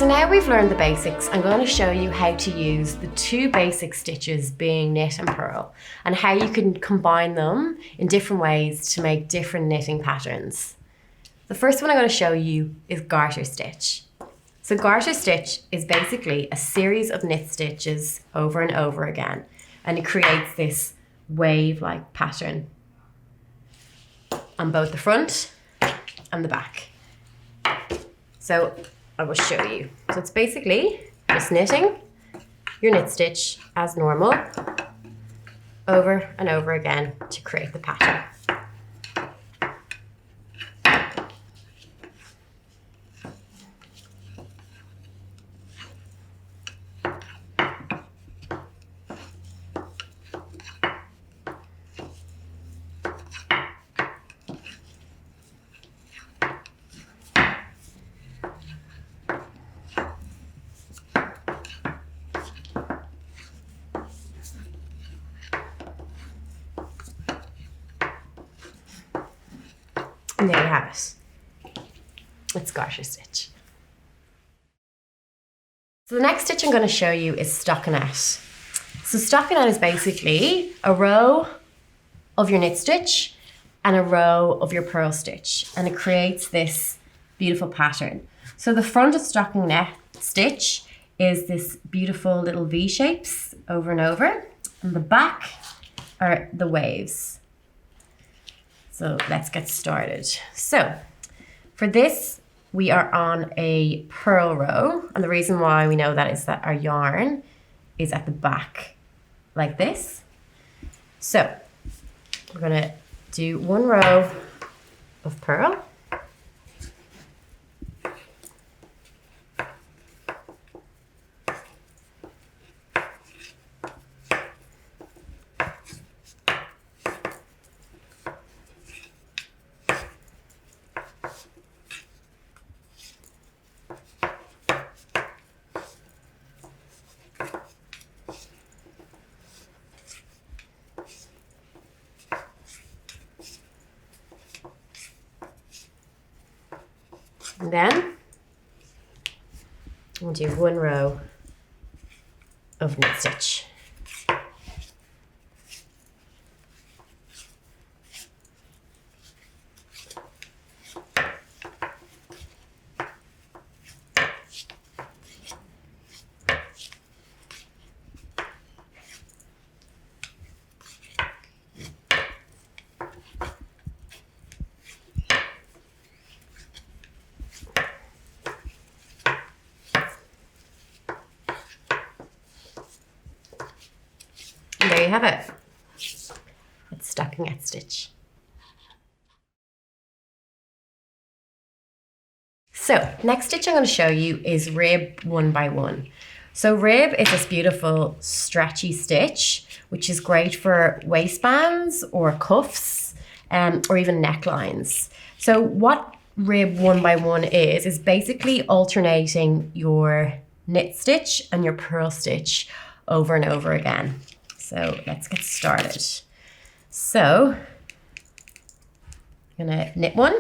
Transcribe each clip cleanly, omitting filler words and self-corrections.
So now we've learned the basics, I'm going to show you how to use the two basic stitches being knit and purl, and how you can combine them in different ways to make different knitting patterns. The first one I'm going to show you is garter stitch. So garter stitch is basically a series of knit stitches over and over again, and it creates this wave-like pattern on both the front and the back. So I will show you. So it's basically just knitting your knit stitch as normal over and over again to create the pattern. And there you have it. It's garter stitch. So the next stitch I'm going to show you is stockinette. So stockinette is basically a row of your knit stitch and a row of your purl stitch, and it creates this beautiful pattern. So the front of stockinette stitch is this beautiful little V shapes over and over, and the back are the waves. So let's get started. So for this, we are on a purl row. And the reason why we know that is that our yarn is at the back like this. So we're gonna do one row of purl. And then we'll do one row of knit stitch. There you have it. It's Stockinette Stitch. So next stitch I'm going to show you is rib 1 by 1. So rib is this beautiful stretchy stitch, which is great for waistbands or cuffs, or even necklines. So what rib 1 by 1 is basically alternating your knit stitch and your purl stitch over and over again. So let's get started. So I'm gonna knit one,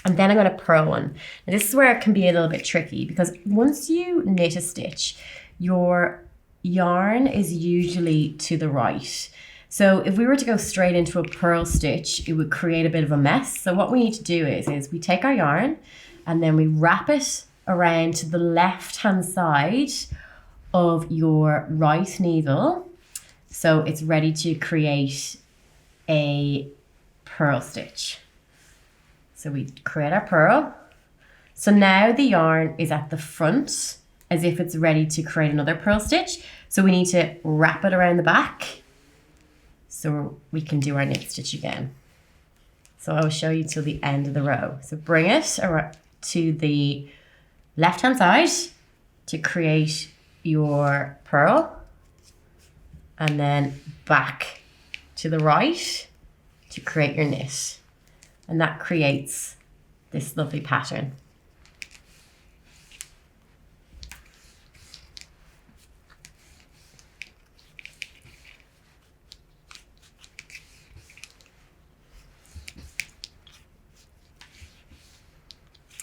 and then I'm gonna purl one. Now this is where it can be a little bit tricky, because once you knit a stitch, your yarn is usually to the right. So if we were to go straight into a purl stitch, it would create a bit of a mess. So what we need to do is we take our yarn and then we wrap it around to the left-hand side of your right needle, so it's ready to create a purl stitch. So we create our purl. So now the yarn is at the front as if it's ready to create another purl stitch. So we need to wrap it around the back so we can do our knit stitch again. So I will show you till the end of the row. So bring it to the left-hand side to create your purl, and then back to the right to create your knit, and that creates this lovely pattern.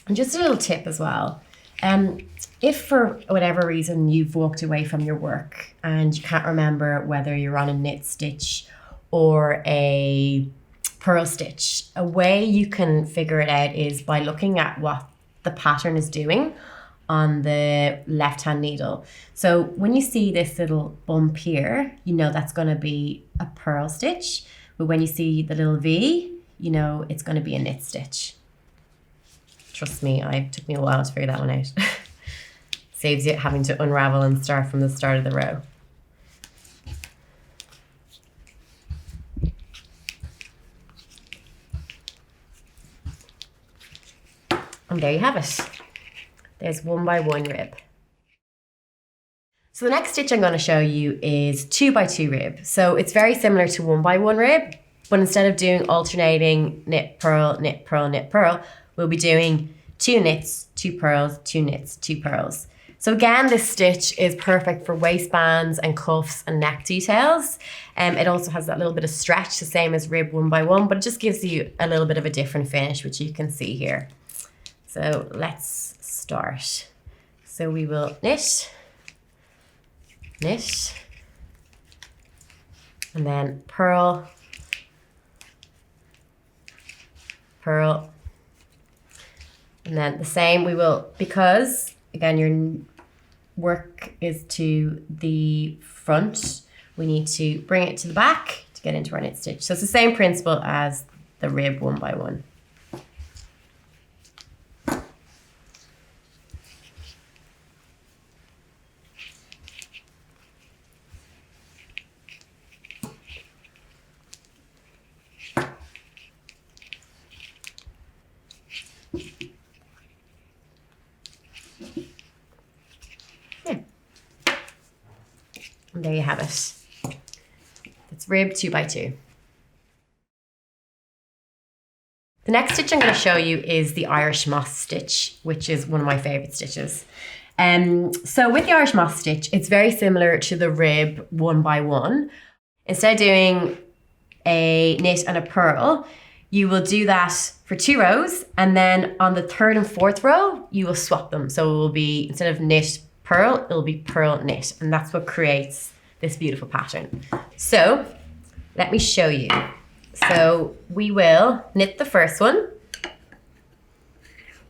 And just a little tip as well, If for whatever reason you've walked away from your work and you can't remember whether you're on a knit stitch or a purl stitch, a way you can figure it out is by looking at what the pattern is doing on the left hand needle. So when you see this little bump here, you know that's going to be a purl stitch, but when you see the little V, you know it's going to be a knit stitch. Trust me, it took me a while to figure that one out. Saves you having to unravel and start from the start of the row. And there you have it. There's 1 by 1 rib. So the next stitch I'm going to show you is 2 by 2 rib. So it's very similar to 1 by 1 rib, but instead of doing alternating knit, purl, knit, purl, knit, purl, we'll be doing 2 knits, 2 purls, 2 knits, 2 purls. So again, this stitch is perfect for waistbands and cuffs and neck details. It also has that little bit of stretch, the same as rib 1 by 1, but it just gives you a little bit of a different finish, which you can see here. So let's start. So we will knit, knit, and then purl, purl, and then the same we will, because again your work is to the front, we need to bring it to the back to get into our knit stitch. So it's the same principle as the rib 1 by 1. And there you have it. It's rib 2 by 2. The next stitch I'm going to show you is the Irish moss stitch, which is one of my favorite stitches. So with the Irish moss stitch, it's very similar to the rib 1 by 1. Instead of doing a knit and a purl, you will do that for 2 rows, and then on the 3rd and 4th row, you will swap them. So it will be, instead of knit, purl, it'll be purl, knit, and that's what creates this beautiful pattern. So let me show you. So we will knit the first one,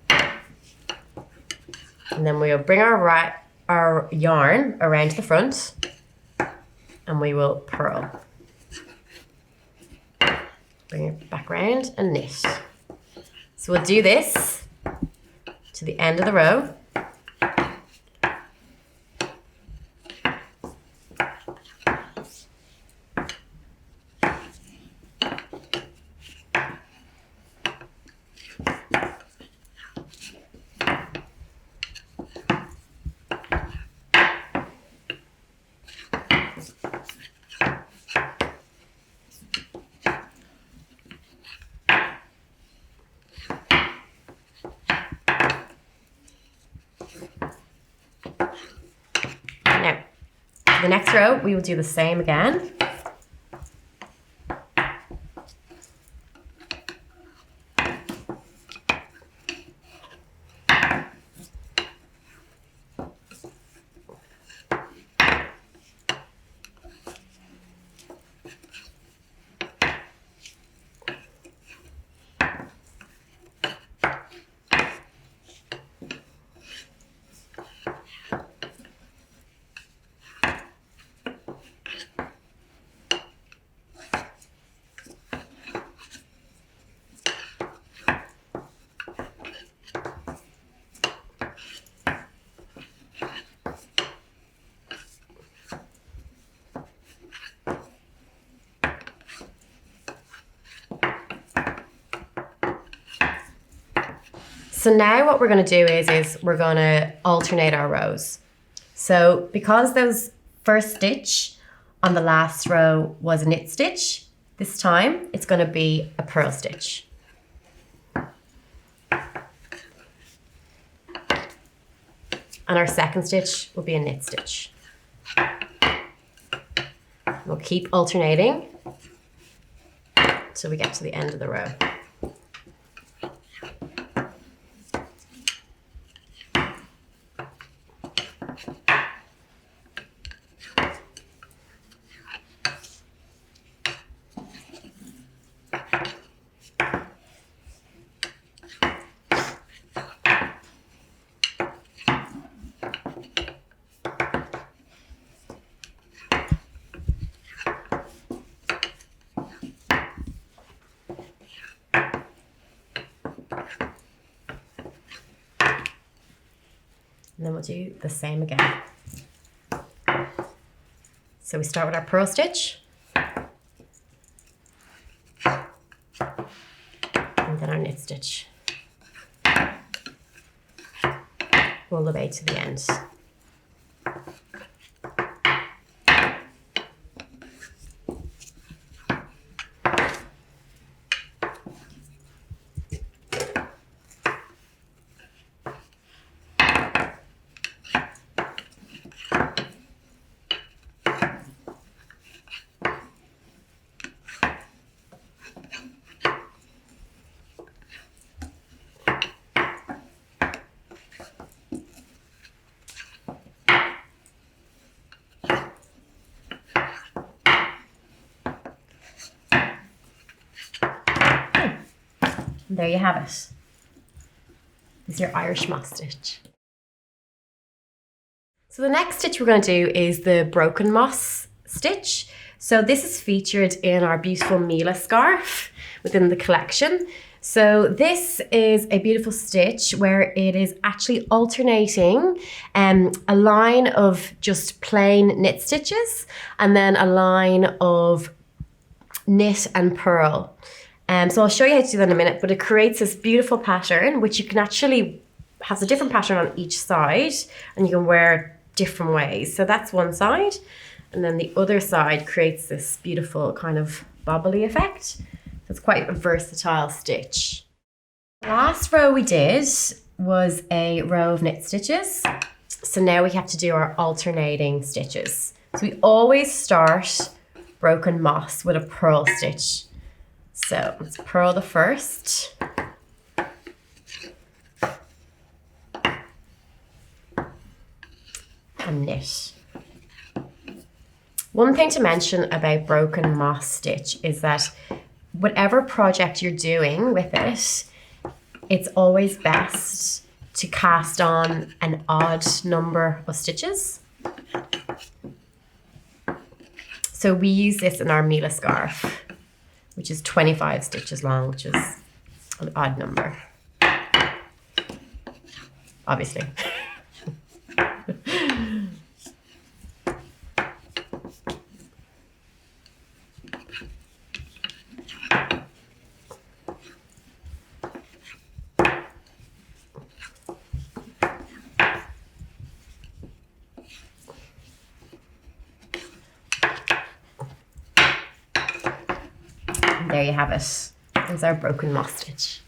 and then we'll bring our yarn around to the front, and we will purl. Bring it back around and knit. So we'll do this to the end of the row. The next row, we will do the same again. So now what we're going to do is we're going to alternate our rows. So because those first stitch on the last row was a knit stitch, this time it's going to be a purl stitch. And our second stitch will be a knit stitch. We'll keep alternating till we get to the end of the row. then we'll do the same again. So we start with our purl stitch. And then our knit stitch. All the way to the end. And there you have it. This is your Irish moss stitch. So the next stitch we're going to do is the broken moss stitch. So this is featured in our beautiful Mila scarf within the collection. So this is a beautiful stitch where it is actually alternating a line of just plain knit stitches and then a line of knit and purl. So I'll show you how to do that in a minute, but it creates this beautiful pattern, which you can actually, has a different pattern on each side and you can wear different ways. So that's one side. And then the other side creates this beautiful kind of bobbly effect. So it's quite a versatile stitch. The last row we did was a row of knit stitches. So now we have to do our alternating stitches. So we always start broken moss with a purl stitch. So let's purl the first. And knit. One thing to mention about broken moss stitch is that whatever project you're doing with it, it's always best to cast on an odd number of stitches. So we use this in our Mila scarf, which is 25 stitches long, which is an odd number, obviously. There you have it. There's our broken moss stitch.